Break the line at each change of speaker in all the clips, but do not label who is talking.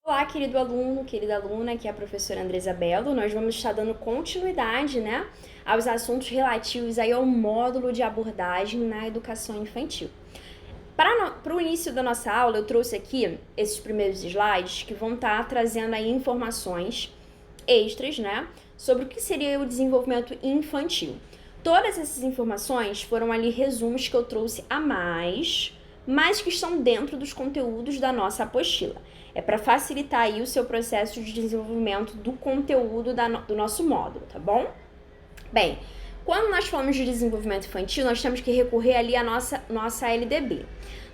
Olá, querido aluno, querida aluna, aqui é a professora Andresa Bello. Nós vamos estar dando continuidade, aos assuntos relativos aí ao módulo de abordagem na educação infantil. Para o início da nossa aula, eu trouxe aqui esses primeiros slides que vão estar trazendo aí informações extras, sobre o que seria o desenvolvimento infantil. Todas essas informações foram ali resumos que eu trouxe a mais, mas que estão dentro dos conteúdos da nossa apostila. É para facilitar aí o seu processo de desenvolvimento do conteúdo do nosso módulo, tá bom? Bem, quando nós falamos de desenvolvimento infantil, nós temos que recorrer ali à nossa LDB.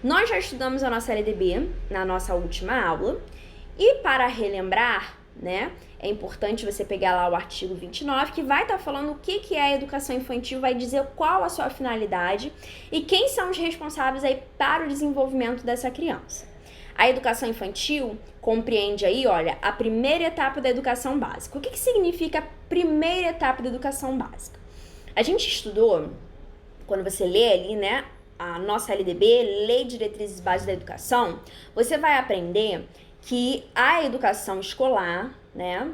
Nós já estudamos a nossa LDB na nossa última aula e para relembrar, é importante você pegar lá o artigo 29, que vai estar falando o que é a educação infantil, vai dizer qual a sua finalidade e quem são os responsáveis aí para o desenvolvimento dessa criança. A educação infantil compreende aí, olha, a primeira etapa da educação básica. O que significa a primeira etapa da educação básica? A gente estudou, quando você lê ali, a nossa LDB, Lei de Diretrizes Básicas da Educação, você vai aprender que a educação escolar,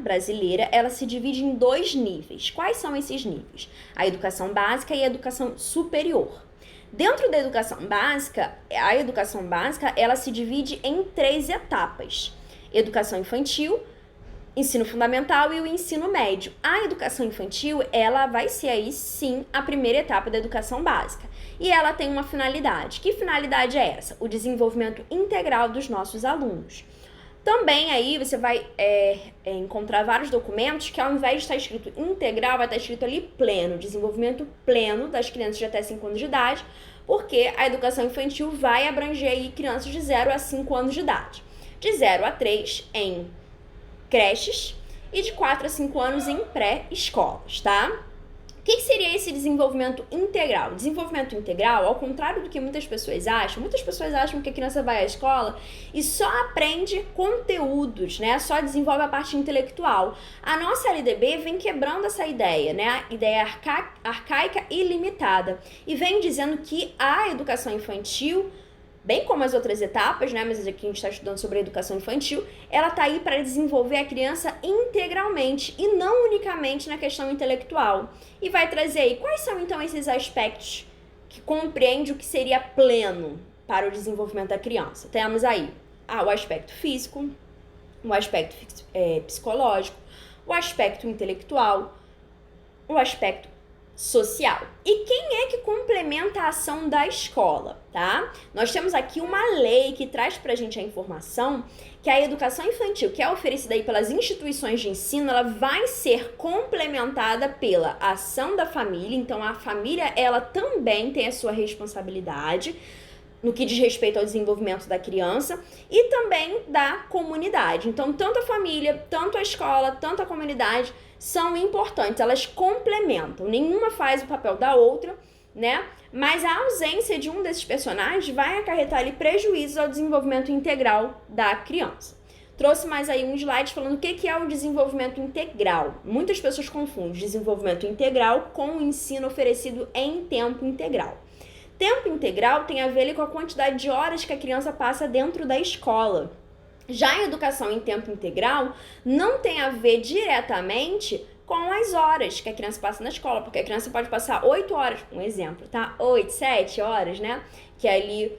brasileira, ela se divide em dois níveis. Quais são esses níveis? A educação básica e a educação superior. Dentro da educação básica, a educação básica, ela se divide em 3 etapas. Educação infantil, ensino fundamental e o ensino médio. A educação infantil, ela vai ser aí sim a primeira etapa da educação básica. E ela tem uma finalidade. Que finalidade é essa? O desenvolvimento integral dos nossos alunos. Também aí você vai encontrar vários documentos que ao invés de estar escrito integral, vai estar escrito ali pleno, desenvolvimento pleno das crianças de até 5 anos de idade, porque a educação infantil vai abranger aí crianças de 0 a 5 anos de idade. De 0 a 3 em creches e de 4 a 5 anos em pré-escolas, tá? O que seria esse desenvolvimento integral? Desenvolvimento integral, ao contrário do que muitas pessoas acham que a criança vai à escola e só aprende conteúdos, só desenvolve a parte intelectual. A nossa LDB vem quebrando essa ideia, a ideia arcaica e limitada, e vem dizendo que a educação infantil, bem como as outras etapas, mas aqui a gente está estudando sobre a educação infantil, ela está aí para desenvolver a criança integralmente e não unicamente na questão intelectual. E vai trazer aí quais são então esses aspectos que compreende o que seria pleno para o desenvolvimento da criança. Temos aí o aspecto físico, o aspecto psicológico, o aspecto intelectual, o aspecto social. E quem é que complementa a ação da escola, tá? Nós temos aqui uma lei que traz pra gente a informação que a educação infantil, que é oferecida aí pelas instituições de ensino, ela vai ser complementada pela ação da família. Então, a família, ela também tem a sua responsabilidade no que diz respeito ao desenvolvimento da criança e também da comunidade. Então, tanto a família, tanto a escola, tanto a comunidade são importantes, elas complementam, nenhuma faz o papel da outra, mas a ausência de um desses personagens vai acarretar ali prejuízos ao desenvolvimento integral da criança. Trouxe mais aí um slide falando o que é o desenvolvimento integral. Muitas pessoas confundem desenvolvimento integral com o ensino oferecido em tempo integral. Tempo integral tem a ver com a quantidade de horas que a criança passa dentro da escola. Já a educação em tempo integral não tem a ver diretamente com as horas que a criança passa na escola, porque a criança pode passar 8 horas, um exemplo, tá? 8, 7 horas, que é ali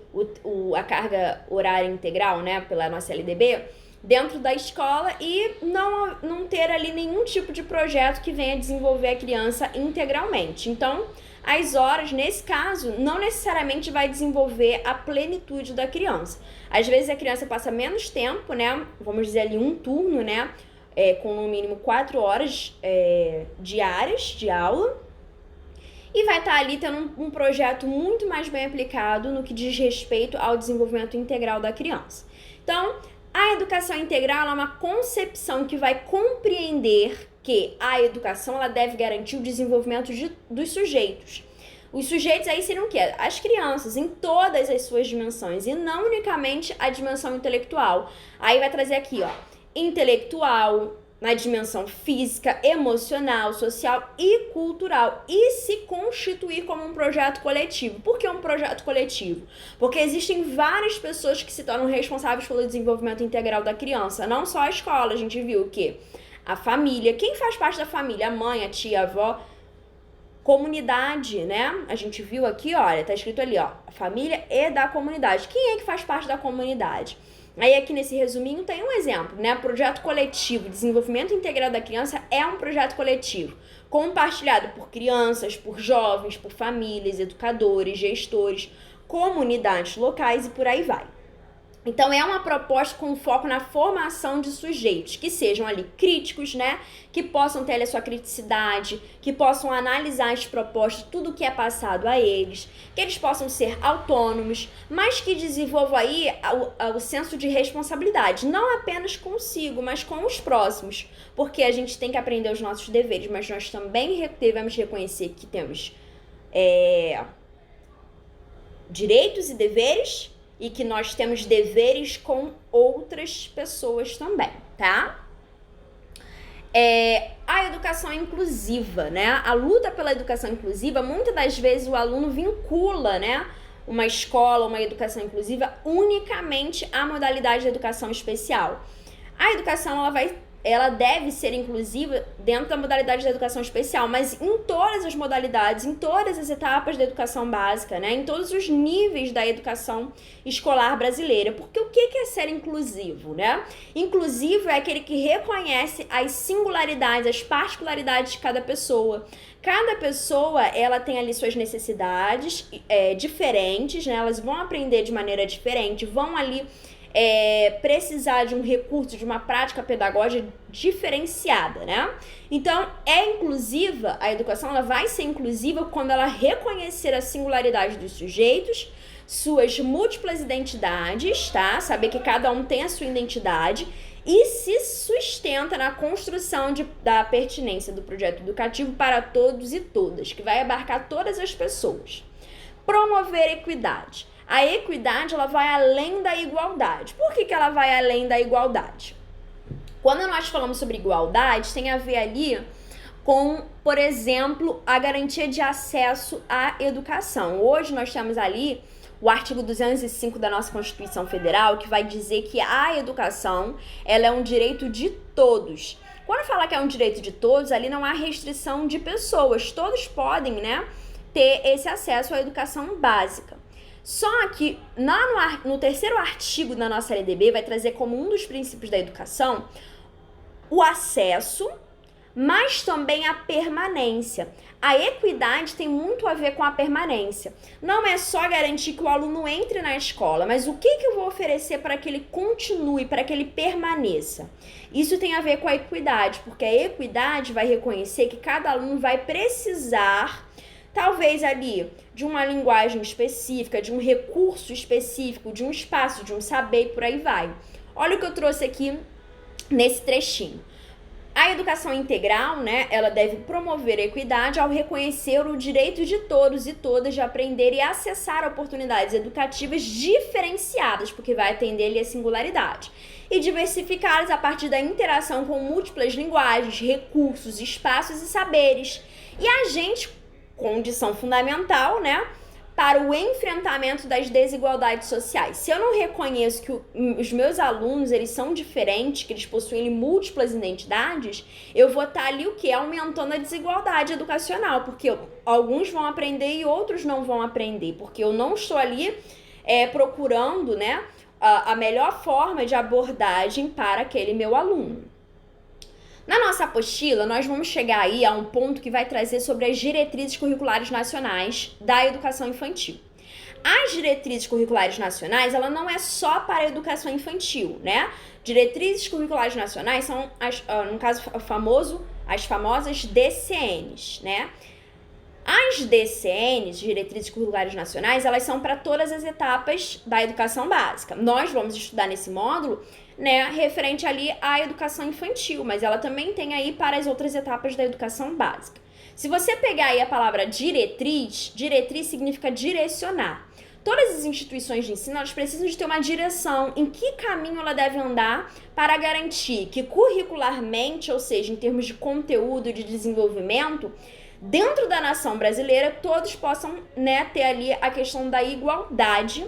a carga horária integral, pela nossa LDB, dentro da escola e não ter ali nenhum tipo de projeto que venha desenvolver a criança integralmente. Então, as horas, nesse caso, não necessariamente vai desenvolver a plenitude da criança. Às vezes a criança passa menos tempo, vamos dizer ali um turno, com no mínimo 4 horas diárias de aula, e vai estar ali tendo um projeto muito mais bem aplicado no que diz respeito ao desenvolvimento integral da criança. Então, a educação integral é uma concepção que vai compreender que a educação ela deve garantir o desenvolvimento dos sujeitos. Os sujeitos aí seriam o quê? As crianças, em todas as suas dimensões, e não unicamente a dimensão intelectual. Aí vai trazer aqui, intelectual, na dimensão física, emocional, social e cultural e se constituir como um projeto coletivo. Por que um projeto coletivo? Porque existem várias pessoas que se tornam responsáveis pelo desenvolvimento integral da criança, não só a escola. A gente viu o quê? A família. Quem faz parte da família? A mãe, a tia, a avó. Comunidade, né? A gente viu aqui, olha, tá escrito ali, ó, a família e da comunidade. Quem é que faz parte da comunidade? Aí aqui nesse resuminho tem um exemplo, né? Projeto coletivo, desenvolvimento integral da criança é um projeto coletivo, compartilhado por crianças, por jovens, por famílias, educadores, gestores, comunidades locais e por aí vai. Então, é uma proposta com foco na formação de sujeitos que sejam ali críticos, né? Que possam ter ali a sua criticidade, que possam analisar as propostas, tudo que é passado a eles, que eles possam ser autônomos, mas que desenvolvam aí o senso de responsabilidade, não apenas consigo, mas com os próximos, porque a gente tem que aprender os nossos deveres, mas nós também devemos reconhecer que temos direitos e deveres, e que nós temos deveres com outras pessoas também, tá? A educação inclusiva, né? A luta pela educação inclusiva, muitas das vezes o aluno vincula, né, uma escola, uma educação inclusiva unicamente à modalidade de educação especial. A educação, ela deve ser inclusiva dentro da modalidade da educação especial, mas em todas as modalidades, em todas as etapas da educação básica, né? Em todos os níveis da educação escolar brasileira. Porque o que é ser inclusivo, né? Inclusivo é aquele que reconhece as singularidades, as particularidades de cada pessoa. Cada pessoa, ela tem ali suas necessidades diferentes, né? Elas vão aprender de maneira diferente, vão ali precisar de um recurso, de uma prática pedagógica diferenciada, né? Então, inclusiva, a educação ela vai ser inclusiva quando ela reconhecer a singularidade dos sujeitos, suas múltiplas identidades, tá? Saber que cada um tem a sua identidade e se sustenta na construção da pertinência do projeto educativo para todos e todas, que vai abarcar todas as pessoas. Promover equidade. A equidade, ela vai além da igualdade. Por que ela vai além da igualdade? Quando nós falamos sobre igualdade, tem a ver ali com, por exemplo, a garantia de acesso à educação. Hoje nós temos ali o artigo 205 da nossa Constituição Federal, que vai dizer que a educação, ela é um direito de todos. Quando fala que é um direito de todos, ali não há restrição de pessoas. Todos podem, né, ter esse acesso à educação básica. Só que no terceiro artigo da nossa LDB vai trazer como um dos princípios da educação o acesso, mas também a permanência. A equidade tem muito a ver com a permanência. Não é só garantir que o aluno entre na escola, mas o que eu vou oferecer para que ele continue, para que ele permaneça. Isso tem a ver com a equidade, porque a equidade vai reconhecer que cada aluno vai precisar, talvez ali, de uma linguagem específica, de um recurso específico, de um espaço, de um saber e por aí vai. Olha o que eu trouxe aqui nesse trechinho. A educação integral, né, ela deve promover a equidade ao reconhecer o direito de todos e todas de aprender e acessar oportunidades educativas diferenciadas, porque vai atender ali a singularidade, e diversificadas a partir da interação com múltiplas linguagens, recursos, espaços e saberes. E a gente, condição fundamental, né, para o enfrentamento das desigualdades sociais. Se eu não reconheço que os meus alunos, eles são diferentes, que eles possuem múltiplas identidades, eu vou estar ali o quê? Aumentando a desigualdade educacional, porque alguns vão aprender e outros não vão aprender, porque eu não estou ali procurando, né, a melhor forma de abordagem para aquele meu aluno. Na nossa apostila, nós vamos chegar aí a um ponto que vai trazer sobre as diretrizes curriculares nacionais da educação infantil. As diretrizes curriculares nacionais, ela não é só para a educação infantil, né? Diretrizes curriculares nacionais são, no caso as famosas DCNs, né? As DCNs, Diretrizes Curriculares Nacionais, elas são para todas as etapas da educação básica. Nós vamos estudar nesse módulo, né, referente ali à educação infantil, mas ela também tem aí para as outras etapas da educação básica. Se você pegar aí a palavra diretriz, diretriz significa direcionar. Todas as instituições de ensino, elas precisam de ter uma direção, em que caminho ela deve andar para garantir que curricularmente, ou seja, em termos de conteúdo, de desenvolvimento, dentro da nação brasileira, todos possam, né, ter ali a questão da igualdade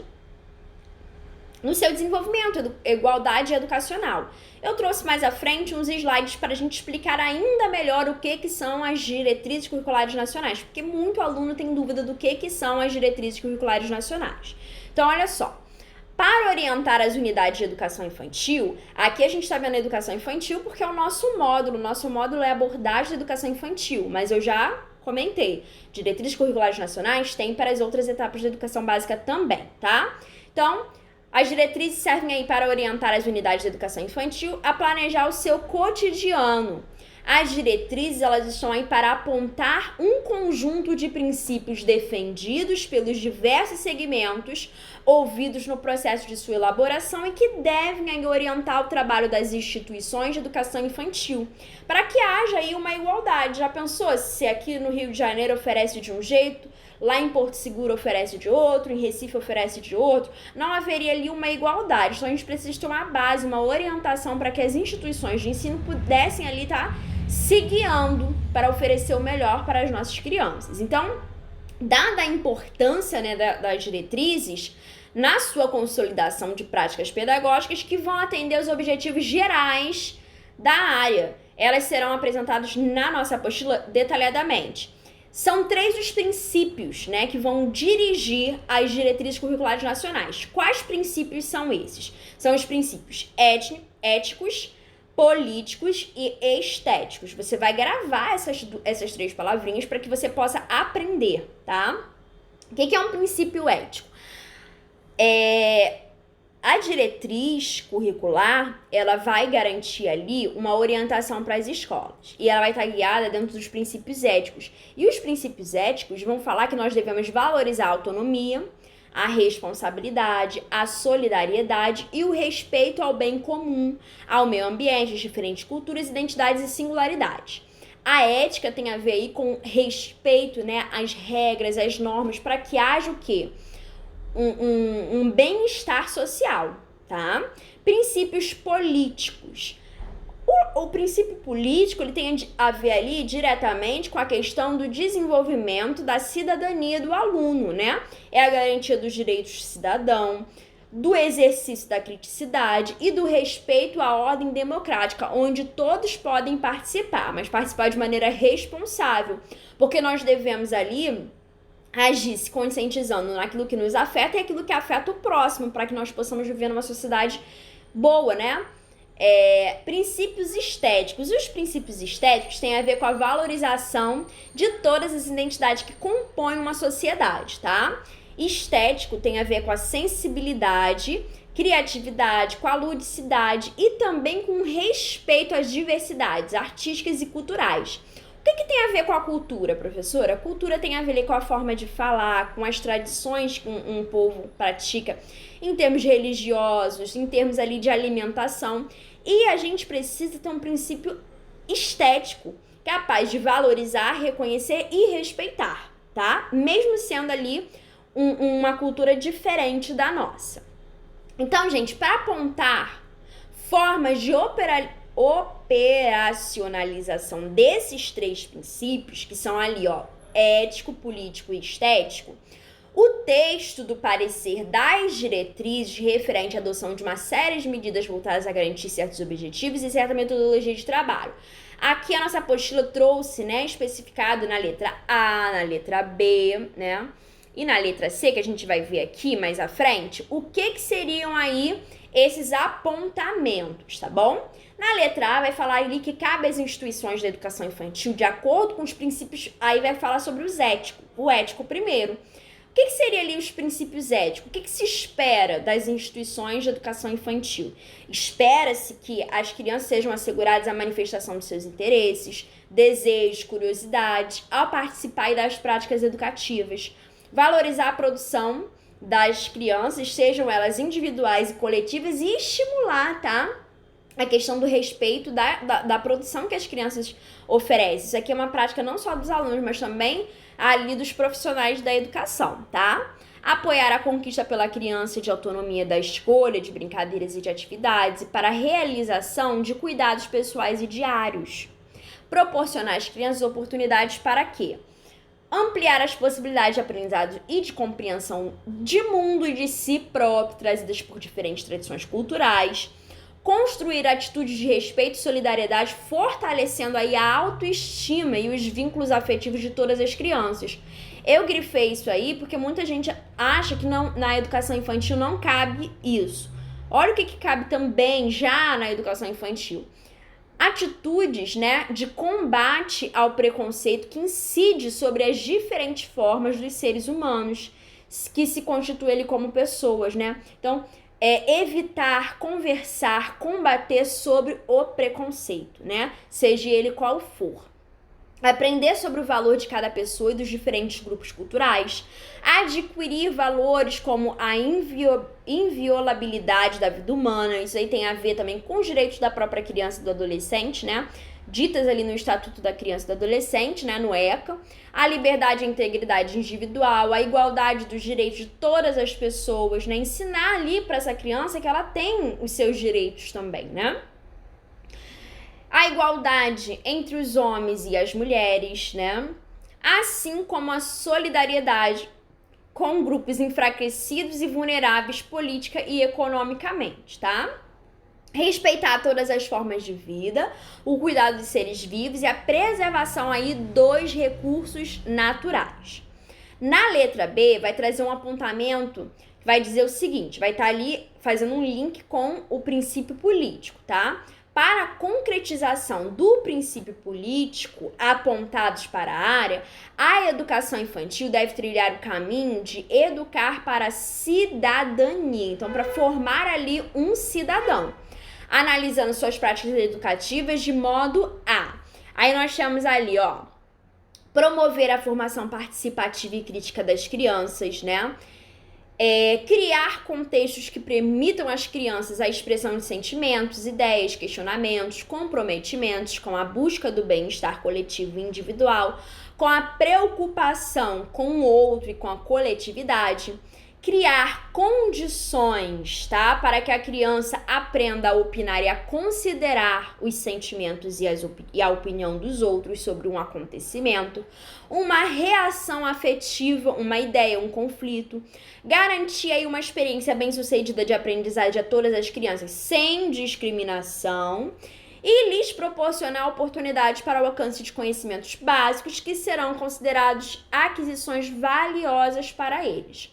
no seu desenvolvimento, igualdade educacional. Eu trouxe mais à frente uns slides para a gente explicar ainda melhor o que são as diretrizes curriculares nacionais, porque muito aluno tem dúvida do que são as diretrizes curriculares nacionais. Então, olha só. Para orientar as unidades de educação infantil, aqui a gente está vendo a educação infantil porque é o nosso módulo é abordagem da educação infantil, mas eu já comentei, diretrizes curriculares nacionais tem para as outras etapas da educação básica também, tá? Então, as diretrizes servem aí para orientar as unidades de educação infantil a planejar o seu cotidiano. As diretrizes, elas estão aí para apontar um conjunto de princípios defendidos pelos diversos segmentos ouvidos no processo de sua elaboração e que devem aí orientar o trabalho das instituições de educação infantil, para que haja aí uma igualdade. Já pensou se aqui no Rio de Janeiro oferece de um jeito, lá em Porto Seguro oferece de outro, em Recife oferece de outro? Não haveria ali uma igualdade. Então a gente precisa ter uma base, uma orientação para que as instituições de ensino pudessem ali estar se guiando para oferecer o melhor para as nossas crianças. Então, dada a importância, né, das diretrizes, na sua consolidação de práticas pedagógicas que vão atender os objetivos gerais da área, elas serão apresentadas na nossa apostila detalhadamente. São 3 os princípios, né, que vão dirigir as diretrizes curriculares nacionais. Quais princípios são esses? São os princípios éticos, políticos e estéticos. Você vai gravar essas 3 palavrinhas para que você possa aprender, tá? O que é um princípio ético? A diretriz curricular, ela vai garantir ali uma orientação para as escolas. E ela vai estar guiada dentro dos princípios éticos. E os princípios éticos vão falar que nós devemos valorizar a autonomia, a responsabilidade, a solidariedade e o respeito ao bem comum, ao meio ambiente, às diferentes culturas, identidades e singularidades. A ética tem a ver aí com respeito, né, às regras, às normas, para que haja o quê? Um bem-estar social, tá? Princípios políticos. O princípio político, ele tem a ver ali diretamente com a questão do desenvolvimento da cidadania do aluno, né? É a garantia dos direitos do cidadão, do exercício da criticidade e do respeito à ordem democrática, onde todos podem participar, mas participar de maneira responsável, porque nós devemos ali agir se conscientizando naquilo que nos afeta e aquilo que afeta o próximo, para que nós possamos viver numa sociedade boa, né? Princípios estéticos. E os princípios estéticos têm a ver com a valorização de todas as identidades que compõem uma sociedade, tá? Estético tem a ver com a sensibilidade, criatividade, com a ludicidade e também com respeito às diversidades artísticas e culturais. O que tem a ver com a cultura, professora? A cultura tem a ver com a forma de falar, com as tradições que um povo pratica em termos religiosos, em termos ali de alimentação. E a gente precisa ter um princípio estético, capaz de valorizar, reconhecer e respeitar, tá? Mesmo sendo ali uma cultura diferente da nossa. Então, gente, para apontar formas de operacionalização desses 3 princípios, que são ali, ó, ético, político e estético, o texto do parecer das diretrizes referente à adoção de uma série de medidas voltadas a garantir certos objetivos e certa metodologia de trabalho. Aqui a nossa apostila trouxe, né, especificado na letra A, na letra B, né, e na letra C, que a gente vai ver aqui mais à frente, o que seriam aí esses apontamentos, tá bom? Na letra A vai falar ali que cabe às instituições da educação infantil, de acordo com os princípios, aí vai falar sobre o ético primeiro. O que seria ali os princípios éticos? O que se espera das instituições de educação infantil? Espera-se que as crianças sejam asseguradas a manifestação dos seus interesses, desejos, curiosidades, ao participar das práticas educativas. Valorizar a produção das crianças, sejam elas individuais e coletivas, e estimular, tá? A questão do respeito da produção que as crianças oferecem. Isso aqui é uma prática não só dos alunos, mas também ali dos profissionais da educação, tá? apoiar a conquista pela criança de autonomia da escolha, de brincadeiras e de atividades, e para a realização de cuidados pessoais e diários. Proporcionar às crianças oportunidades para quê? Ampliar as possibilidades de aprendizado e de compreensão de mundo e de si próprio, trazidas por diferentes tradições culturais. Construir atitudes de respeito e solidariedade, fortalecendo aí a autoestima e os vínculos afetivos de todas as crianças. Eu grifei isso aí porque muita gente acha que não, na educação infantil não cabe isso. Olha o que cabe também já na educação infantil. Atitudes, né, de combate ao preconceito que incide sobre as diferentes formas dos seres humanos que se constituem como pessoas, né? Então, evitar, conversar, combater sobre o preconceito, né? Seja ele qual for. Aprender sobre o valor de cada pessoa e dos diferentes grupos culturais. Adquirir valores como a inviolabilidade da vida humana. Isso aí tem a ver também com os direitos da própria criança e do adolescente, né? Ditas ali no Estatuto da Criança e do Adolescente, né? No ECA. A liberdade e a integridade individual. A igualdade dos direitos de todas as pessoas, né? Ensinar ali para essa criança que ela tem os seus direitos também, né? A igualdade entre os homens e as mulheres, né? Assim como a solidariedade com grupos enfraquecidos e vulneráveis política e economicamente, tá? Respeitar todas as formas de vida, o cuidado de seres vivos e a preservação aí dos recursos naturais. Na letra B, vai trazer um apontamento que vai dizer o seguinte, vai estar ali fazendo um link com o princípio político, tá? Para a concretização do princípio político apontados para a área, a educação infantil deve trilhar o caminho de educar para a cidadania. Então, para formar ali um cidadão, analisando suas práticas educativas de modo a... Aí nós temos ali, ó, promover a formação participativa e crítica das crianças, né? Criar contextos que permitam às crianças a expressão de sentimentos, ideias, questionamentos, comprometimentos com a busca do bem-estar coletivo e individual, com a preocupação com o outro e com a coletividade. Criar condições, tá? Para que a criança aprenda a opinar e a considerar os sentimentos e a opinião dos outros sobre um acontecimento. Uma reação afetiva, uma ideia, um conflito. Garantir aí uma experiência bem-sucedida de aprendizagem a todas as crianças sem discriminação. E lhes proporcionar oportunidades para o alcance de conhecimentos básicos que serão considerados aquisições valiosas para eles.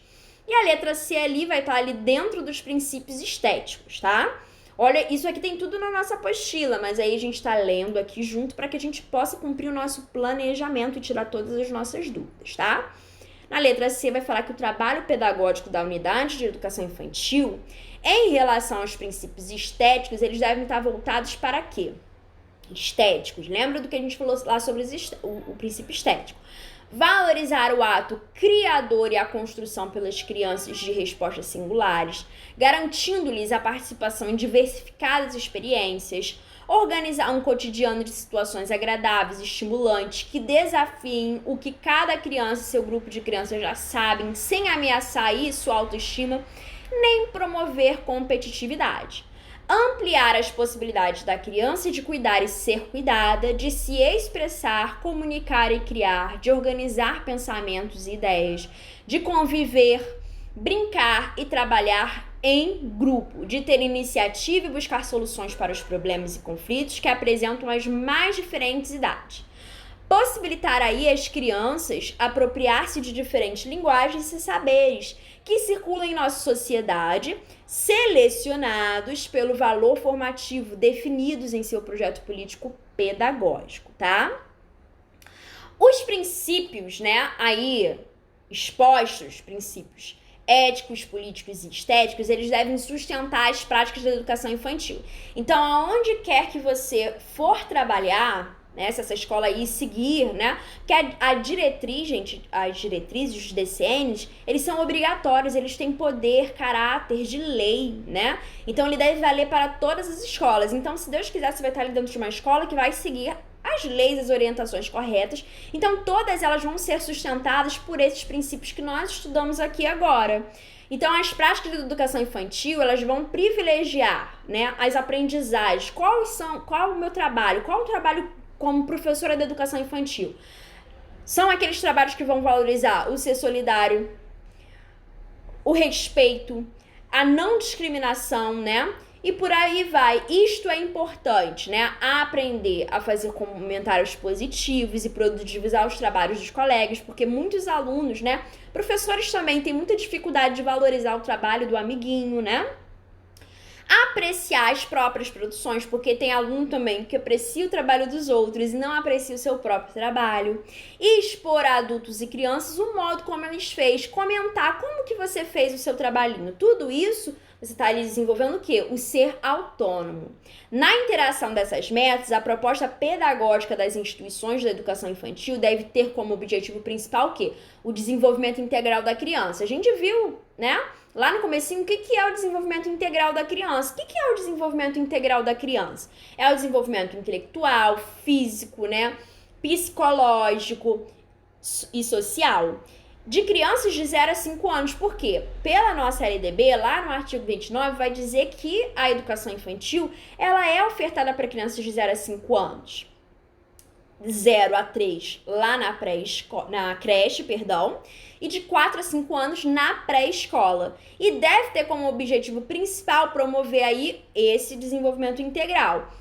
E a letra C ali vai estar ali dentro dos princípios estéticos, tá? Olha, isso aqui tem tudo na nossa apostila, mas aí a gente tá lendo aqui junto para que a gente possa cumprir o nosso planejamento e tirar todas as nossas dúvidas, tá? Na letra C vai falar que o trabalho pedagógico da unidade de educação infantil, em relação aos princípios estéticos, eles devem estar voltados para quê? Estéticos. Lembra do que a gente falou lá sobre o princípio estético? Valorizar o ato criador e a construção pelas crianças de respostas singulares, garantindo-lhes a participação em diversificadas experiências, organizar um cotidiano de situações agradáveis e estimulantes que desafiem o que cada criança e seu grupo de crianças já sabem, sem ameaçar aí sua autoestima, nem promover competitividade. Ampliar as possibilidades da criança de cuidar e ser cuidada, de se expressar, comunicar e criar, de organizar pensamentos e ideias, de conviver, brincar e trabalhar em grupo, de ter iniciativa e buscar soluções para os problemas e conflitos que apresentam as mais diferentes idades. Possibilitar aí as crianças apropriar-se de diferentes linguagens e saberes que circulam em nossa sociedade, selecionados pelo valor formativo definidos em seu projeto político pedagógico, tá? Os princípios, né, aí expostos, princípios éticos, políticos e estéticos, eles devem sustentar as práticas da educação infantil. Então, aonde quer que você for trabalhar, né, se essa escola aí seguir, né, porque a diretriz, gente, as diretrizes, os DCNs, eles são obrigatórios, eles têm poder, caráter de lei, né, então ele deve valer para todas as escolas. Então, se Deus quiser, você vai estar ali dentro de uma escola que vai seguir as leis, as orientações corretas. Então, todas elas vão ser sustentadas por esses princípios que nós estudamos aqui agora. Então, as práticas da educação infantil, elas vão privilegiar, né, as aprendizagens. Qual é o meu trabalho? Qual é o trabalho como professora da educação infantil? São aqueles trabalhos que vão valorizar o ser solidário, o respeito, a não discriminação, né? E por aí vai. Isto é importante, né? Aprender a fazer comentários positivos e produtivos aos trabalhos dos colegas, porque muitos alunos, né? Professores também têm muita dificuldade de valorizar o trabalho do amiguinho, né? Apreciar as próprias produções, porque tem aluno também que aprecia o trabalho dos outros e não aprecia o seu próprio trabalho. E expor a adultos e crianças o modo como eles fez, comentar como que você fez o seu trabalhinho. Tudo isso você está ali desenvolvendo o quê? O ser autônomo. Na interação dessas metas, a proposta pedagógica das instituições da educação infantil deve ter como objetivo principal o quê? O desenvolvimento integral da criança. A gente viu, né? Lá no comecinho, o que é o desenvolvimento integral da criança? O que é o desenvolvimento integral da criança? É o desenvolvimento intelectual, físico, né? Psicológico e social. De crianças de 0 a 5 anos. Por quê? Pela nossa LDB, lá no artigo 29, vai dizer que a educação infantil, ela é ofertada para crianças de 0 a 5 anos. 0 a 3 lá na creche, e de 4 a 5 anos na pré-escola. E deve ter como objetivo principal promover aí esse desenvolvimento integral.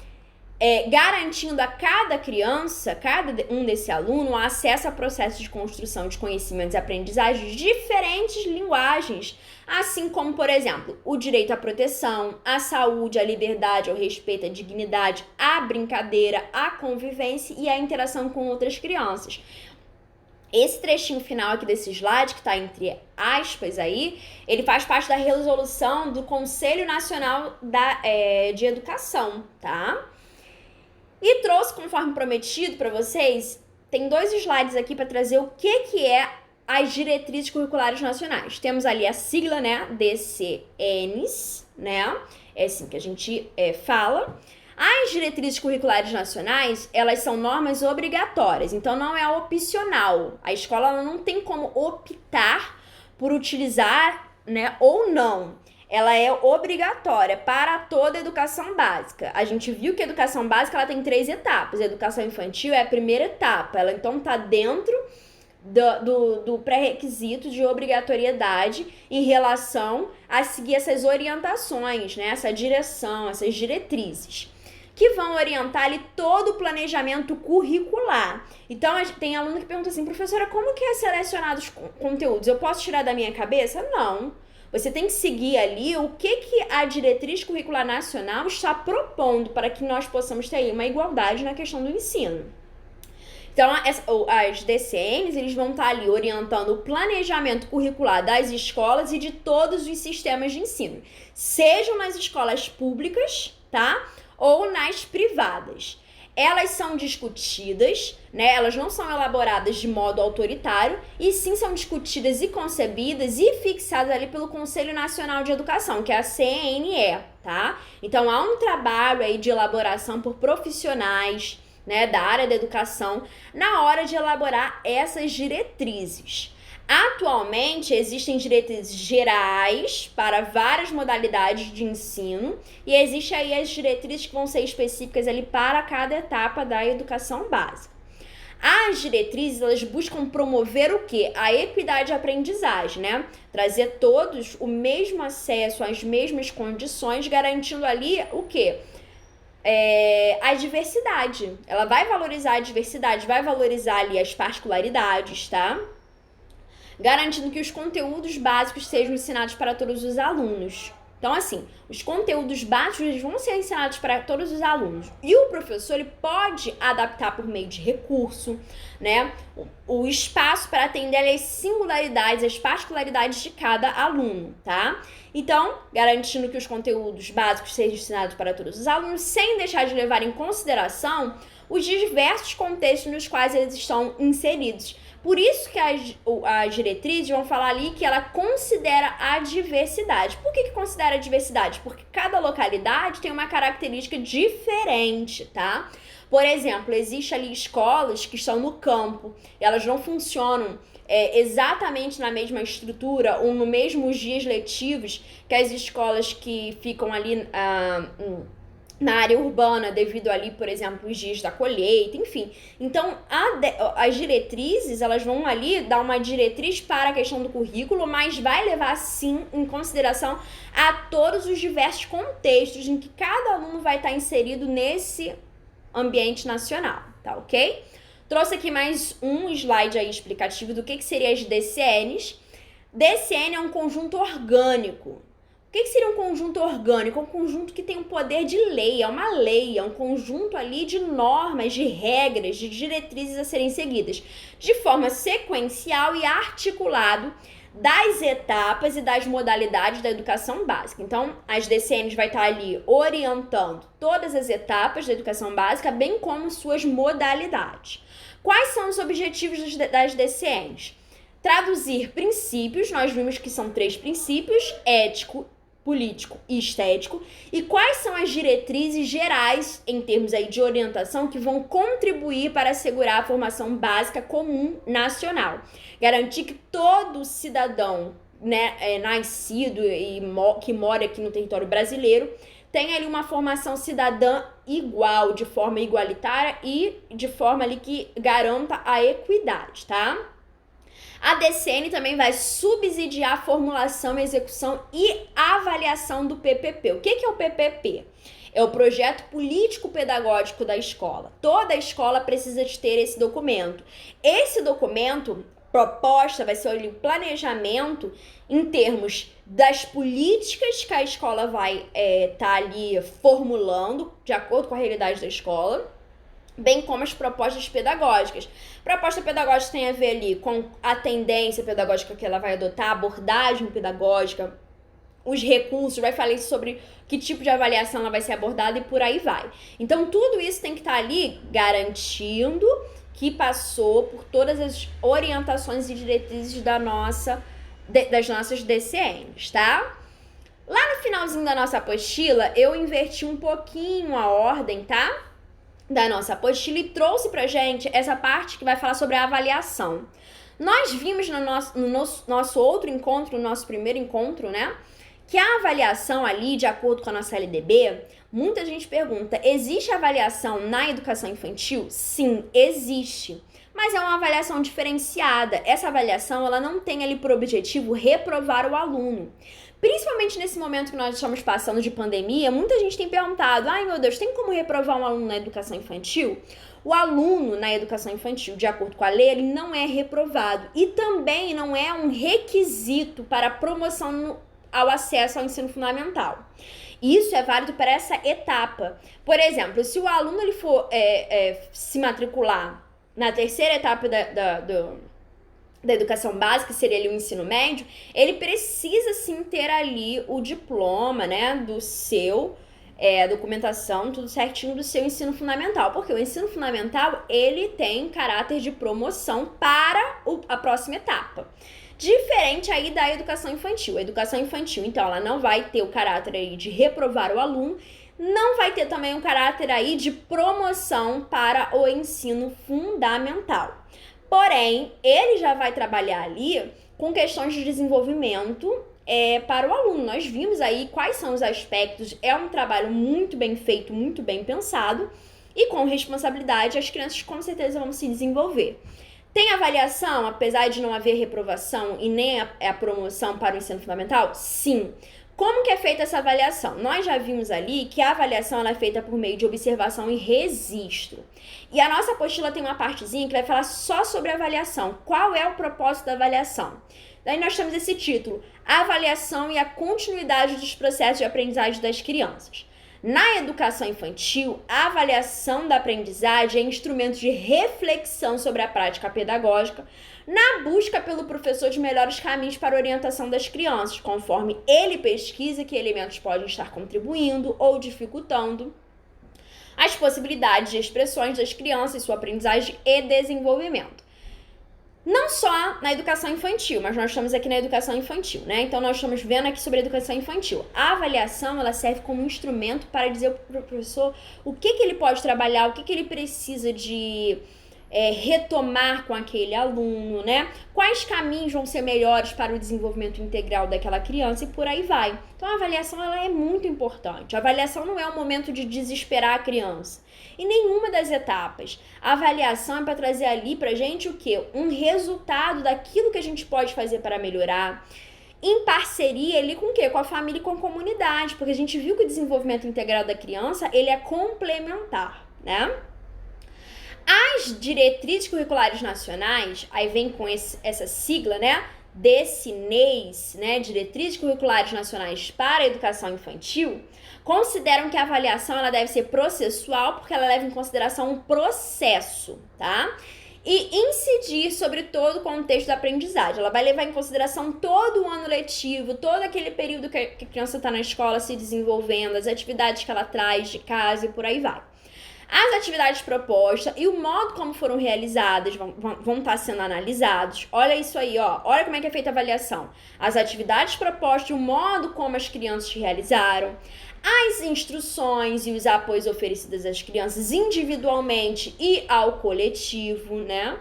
Garantindo a cada criança, cada um desse aluno, acesso a processos de construção de conhecimentos e aprendizagens de diferentes linguagens, assim como, por exemplo, o direito à proteção, à saúde, à liberdade, ao respeito, à dignidade, à brincadeira, à convivência e à interação com outras crianças. Esse trechinho final aqui desse slide, que está entre aspas aí, ele faz parte da resolução do Conselho Nacional de Educação, tá? E trouxe, conforme prometido para vocês, tem 2 slides aqui para trazer o que é as diretrizes curriculares nacionais. Temos ali a sigla, né, DCNs, né, é assim que a gente fala. As diretrizes curriculares nacionais, elas são normas obrigatórias, então não é opcional. A escola ela não tem como optar por utilizar, né, ou não. Ela é obrigatória para toda a educação básica. A gente viu que a educação básica ela tem 3 etapas. A educação infantil é a primeira etapa. Ela então está dentro do pré-requisito de obrigatoriedade em relação a seguir essas orientações, né? Essa direção, essas diretrizes, que vão orientar ali todo o planejamento curricular. Então, tem aluno que pergunta assim, professora, como que é selecionado os conteúdos? Eu posso tirar da minha cabeça? Não. Você tem que seguir ali o que a diretriz curricular nacional está propondo para que nós possamos ter aí uma igualdade na questão do ensino. Então, as DCNs, eles vão estar ali orientando o planejamento curricular das escolas e de todos os sistemas de ensino, sejam nas escolas públicas, tá? Ou nas privadas. Elas são discutidas, né? Elas não são elaboradas de modo autoritário, e sim são discutidas e concebidas e fixadas ali pelo Conselho Nacional de Educação, que é a CNE, tá? Então, há um trabalho aí de elaboração por profissionais, né, da área da educação, na hora de elaborar essas diretrizes. Atualmente, existem diretrizes gerais para várias modalidades de ensino e existe aí as diretrizes que vão ser específicas ali para cada etapa da educação básica. As diretrizes, elas buscam promover o quê? A equidade de aprendizagem, né? Trazer todos o mesmo acesso, às mesmas condições, garantindo ali o quê? A diversidade. Ela vai valorizar a diversidade, vai valorizar ali as particularidades, tá? Garantindo que os conteúdos básicos sejam ensinados para todos os alunos. Então, assim, os conteúdos básicos eles vão ser ensinados para todos os alunos. E o professor ele pode adaptar por meio de recurso, né, o espaço para atender às singularidades, às particularidades de cada aluno, tá? Então, garantindo que os conteúdos básicos sejam ensinados para todos os alunos, sem deixar de levar em consideração os diversos contextos nos quais eles estão inseridos. Por isso que as diretrizes vão falar ali que ela considera a diversidade. Por que considera a diversidade? Porque cada localidade tem uma característica diferente, tá? Por exemplo, existe ali escolas que estão no campo, elas não funcionam exatamente na mesma estrutura ou nos mesmos dias letivos que as escolas que ficam ali na área urbana, devido ali, por exemplo, os dias da colheita, enfim. Então, as diretrizes, elas vão ali dar uma diretriz para a questão do currículo, mas vai levar, sim, em consideração a todos os diversos contextos em que cada aluno vai estar inserido nesse ambiente nacional, tá ok? Trouxe aqui mais um slide aí explicativo do que seria as DCNs. DCN é um conjunto orgânico. O que seria um conjunto orgânico? É um conjunto que tem um poder de lei, é uma lei, é um conjunto ali de normas, de regras, de diretrizes a serem seguidas, de forma sequencial e articulado das etapas e das modalidades da educação básica. Então, as DCNs vai estar ali orientando todas as etapas da educação básica, bem como suas modalidades. Quais são os objetivos das DCNs? Traduzir princípios, nós vimos que são 3 princípios: ético, político e estético. E quais são as diretrizes gerais, em termos aí de orientação, que vão contribuir para assegurar a formação básica comum nacional? Garantir que todo cidadão, né, nascido e que mora aqui no território brasileiro tem ali uma formação cidadã igual, de forma igualitária e de forma ali que garanta a equidade, tá? A DCN também vai subsidiar a formulação, execução e avaliação do PPP. O que é o PPP? É o projeto político-pedagógico da escola. Toda escola precisa de ter esse documento. Esse documento, proposta, vai ser o planejamento em termos das políticas que a escola vai estar ali formulando, de acordo com a realidade da escola, bem como as propostas pedagógicas. Proposta pedagógica tem a ver ali com a tendência pedagógica que ela vai adotar, a abordagem pedagógica, os recursos, vai falar sobre que tipo de avaliação ela vai ser abordada e por aí vai. Então, tudo isso tem que estar ali garantindo que passou por todas as orientações e diretrizes das nossas DCNs, tá? Lá no finalzinho da nossa apostila, eu inverti um pouquinho a ordem, tá? Da nossa apostila e trouxe pra gente essa parte que vai falar sobre a avaliação. Nós vimos no nosso outro encontro, no nosso primeiro encontro, né, que a avaliação ali, de acordo com a nossa LDB, muita gente pergunta: existe avaliação na educação infantil? Sim, existe. Mas é uma avaliação diferenciada. Essa avaliação, ela não tem ali por objetivo reprovar o aluno. Principalmente nesse momento que nós estamos passando de pandemia, muita gente tem perguntado: ai meu Deus, tem como reprovar um aluno na educação infantil? O aluno na educação infantil, de acordo com a lei, ele não é reprovado e também não é um requisito para promoção ao acesso ao ensino fundamental. Isso é válido para essa etapa. Por exemplo, se o aluno ele for se matricular na terceira etapa da educação básica, que seria ali o ensino médio, ele precisa sim ter ali o diploma, né, do seu, a documentação, tudo certinho do seu ensino fundamental, porque o ensino fundamental, ele tem caráter de promoção para a próxima etapa. Diferente aí da educação infantil. A educação infantil, então, ela não vai ter o caráter aí de reprovar o aluno, não vai ter também um caráter aí de promoção para o ensino fundamental. Porém, ele já vai trabalhar ali com questões de desenvolvimento para o aluno. Nós vimos aí quais são os aspectos. É um trabalho muito bem feito, muito bem pensado e com responsabilidade as crianças com certeza vão se desenvolver. Tem avaliação, apesar de não haver reprovação e nem a promoção para o ensino fundamental? Sim. Como que é feita essa avaliação? Nós já vimos ali que a avaliação ela é feita por meio de observação e registro. E a nossa apostila tem uma partezinha que vai falar só sobre a avaliação. Qual é o propósito da avaliação? Daí nós temos esse título: a avaliação e a continuidade dos processos de aprendizagem das crianças. Na educação infantil, a avaliação da aprendizagem é instrumento de reflexão sobre a prática pedagógica, na busca pelo professor de melhores caminhos para a orientação das crianças, conforme ele pesquisa que elementos podem estar contribuindo ou dificultando as possibilidades de expressões das crianças, sua aprendizagem e desenvolvimento. Não só na educação infantil, mas nós estamos aqui na educação infantil, né? Então, nós estamos vendo aqui sobre a educação infantil. A avaliação, ela serve como um instrumento para dizer para o professor o que ele pode trabalhar, o que ele precisa de retomar com aquele aluno, né? Quais caminhos vão ser melhores para o desenvolvimento integral daquela criança e por aí vai. Então, a avaliação, ela é muito importante. A avaliação não é um momento de desesperar a criança. Em nenhuma das etapas. A avaliação é para trazer ali pra gente o quê? Um resultado daquilo que a gente pode fazer para melhorar, em parceria ali com o quê? Com a família e com a comunidade, porque a gente viu que o desenvolvimento integral da criança, ele é complementar, né? As diretrizes curriculares nacionais, aí vem com essa sigla, né? DCNEs, né? Diretrizes Curriculares Nacionais para a Educação Infantil, consideram que a avaliação ela deve ser processual porque ela leva em consideração um processo, tá? E incidir sobre todo o contexto da aprendizagem. Ela vai levar em consideração todo o ano letivo, todo aquele período que a criança está na escola se desenvolvendo, as atividades que ela traz de casa e por aí vai. As atividades propostas e o modo como foram realizadas vão estar sendo analisados. Olha isso aí, ó. Olha como é que é feita a avaliação. As atividades propostas e o modo como as crianças realizaram. As instruções e os apoios oferecidos às crianças individualmente e ao coletivo, né?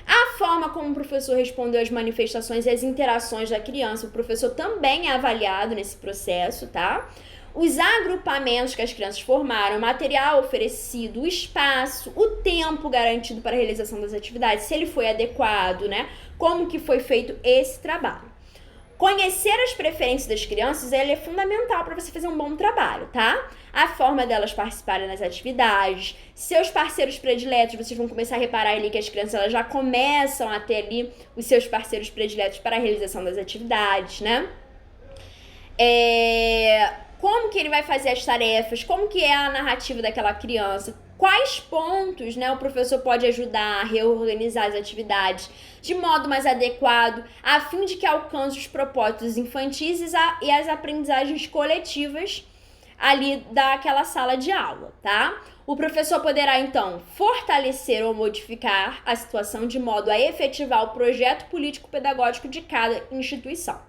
A forma como o professor respondeu às manifestações e às interações da criança. O professor também é avaliado nesse processo, tá? Os agrupamentos que as crianças formaram, o material oferecido, o espaço, o tempo garantido para a realização das atividades, se ele foi adequado, né? Como que foi feito esse trabalho. Conhecer as preferências das crianças, ele é fundamental para você fazer um bom trabalho, tá? A forma delas participarem das atividades, seus parceiros prediletos, vocês vão começar a reparar ali que as crianças elas já começam a ter ali os seus parceiros prediletos para a realização das atividades, né? Como que ele vai fazer as tarefas, como que é a narrativa daquela criança, quais pontos, né, o professor pode ajudar a reorganizar as atividades de modo mais adequado, a fim de que alcance os propósitos infantis e as aprendizagens coletivas ali daquela sala de aula, tá? O professor poderá, então, fortalecer ou modificar a situação de modo a efetivar o projeto político-pedagógico de cada instituição.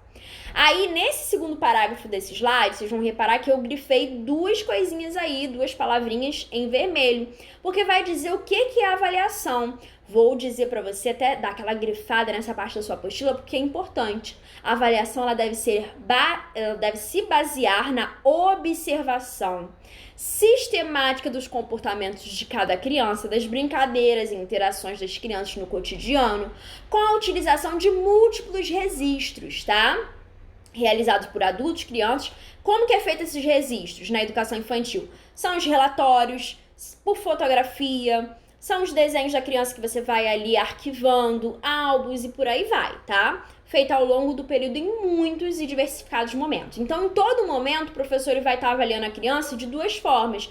Aí, nesse segundo parágrafo desse slide, vocês vão reparar que eu grifei duas coisinhas aí, duas palavrinhas em vermelho, porque vai dizer o que é avaliação. Vou dizer para você até dar aquela grifada nessa parte da sua apostila, porque é importante. A avaliação ela deve se basear na observação sistemática dos comportamentos de cada criança, das brincadeiras e interações das crianças no cotidiano, com a utilização de múltiplos registros, tá? Realizados por adultos, crianças. Como que é feito esses registros na educação infantil? São os relatórios, por fotografia, são os desenhos da criança que você vai ali arquivando, álbuns e por aí vai, tá? Feito ao longo do período em muitos e diversificados momentos. Então, em todo momento, o professor vai estar avaliando a criança de duas formas.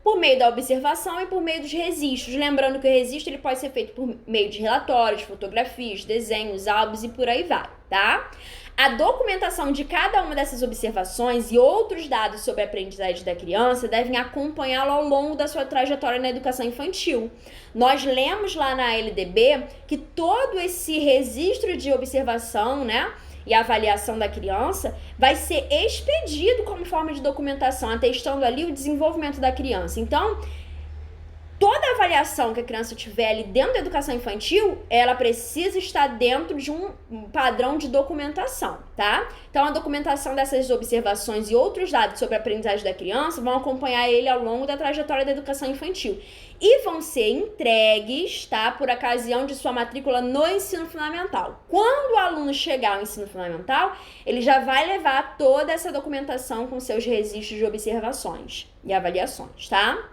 Por meio da observação e por meio dos registros. Lembrando que o registro ele pode ser feito por meio de relatórios, fotografias, desenhos, álbuns e por aí vai, tá? A documentação de cada uma dessas observações e outros dados sobre a aprendizagem da criança devem acompanhá-lo ao longo da sua trajetória na educação infantil. Nós lemos lá na LDB que todo esse registro de observação, né, e a avaliação da criança vai ser expedido como forma de documentação, atestando ali o desenvolvimento da criança. Então, toda avaliação que a criança tiver ali dentro da educação infantil, ela precisa estar dentro de um padrão de documentação, tá? Então, a documentação dessas observações e outros dados sobre a aprendizagem da criança vão acompanhar ele ao longo da trajetória da educação infantil e vão ser entregues, tá, por ocasião de sua matrícula no ensino fundamental. Quando o aluno chegar ao ensino fundamental, ele já vai levar toda essa documentação com seus registros de observações e avaliações, tá?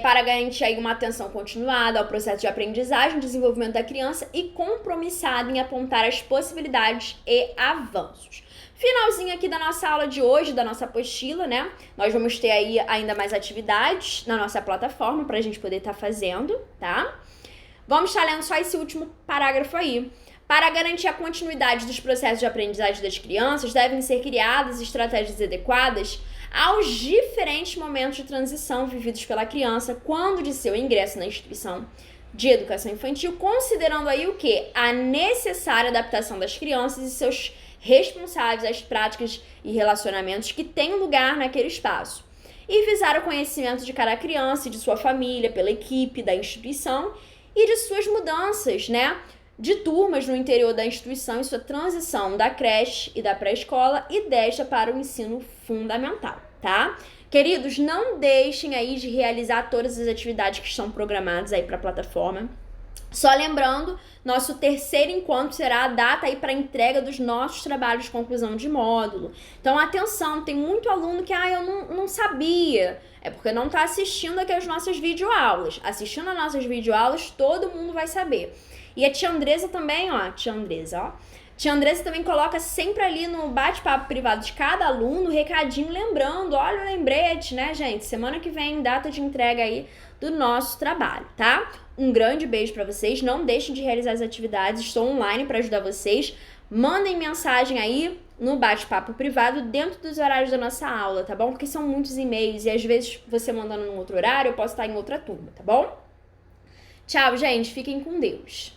Para garantir aí uma atenção continuada ao processo de aprendizagem, desenvolvimento da criança e compromissada em apontar as possibilidades e avanços. Finalzinho aqui da nossa aula de hoje, da nossa apostila, né? Nós vamos ter aí ainda mais atividades na nossa plataforma para a gente poder estar fazendo, tá? Vamos estar lendo só esse último parágrafo aí. Para garantir a continuidade dos processos de aprendizagem das crianças, devem ser criadas estratégias adequadas aos diferentes momentos de transição vividos pela criança quando de seu ingresso na instituição, de educação infantil, considerando aí o quê? A necessária adaptação das crianças e seus responsáveis às práticas e relacionamentos que têm lugar naquele espaço. E visar o conhecimento de cada criança e de sua família, pela equipe da instituição e de suas mudanças, né? De turmas no interior da instituição e sua transição da creche e da pré-escola e desta para o ensino fundamental, tá? Queridos, não deixem aí de realizar todas as atividades que estão programadas aí para a plataforma. Só lembrando, nosso terceiro encontro será a data aí para entrega dos nossos trabalhos de conclusão de módulo. Então, atenção, tem muito aluno que, eu não sabia. É porque não está assistindo aqui as nossas videoaulas. Assistindo as nossas videoaulas, todo mundo vai saber. E a tia Andresa também, Tia Andresa também coloca sempre ali no bate-papo privado de cada aluno, recadinho lembrando, olha o lembrete, né, gente? Semana que vem, data de entrega aí do nosso trabalho, tá? Um grande beijo pra vocês, não deixem de realizar as atividades, estou online para ajudar vocês. Mandem mensagem aí no bate-papo privado dentro dos horários da nossa aula, tá bom? Porque são muitos e-mails e às vezes você mandando num outro horário, eu posso estar em outra turma, tá bom? Tchau, gente, fiquem com Deus.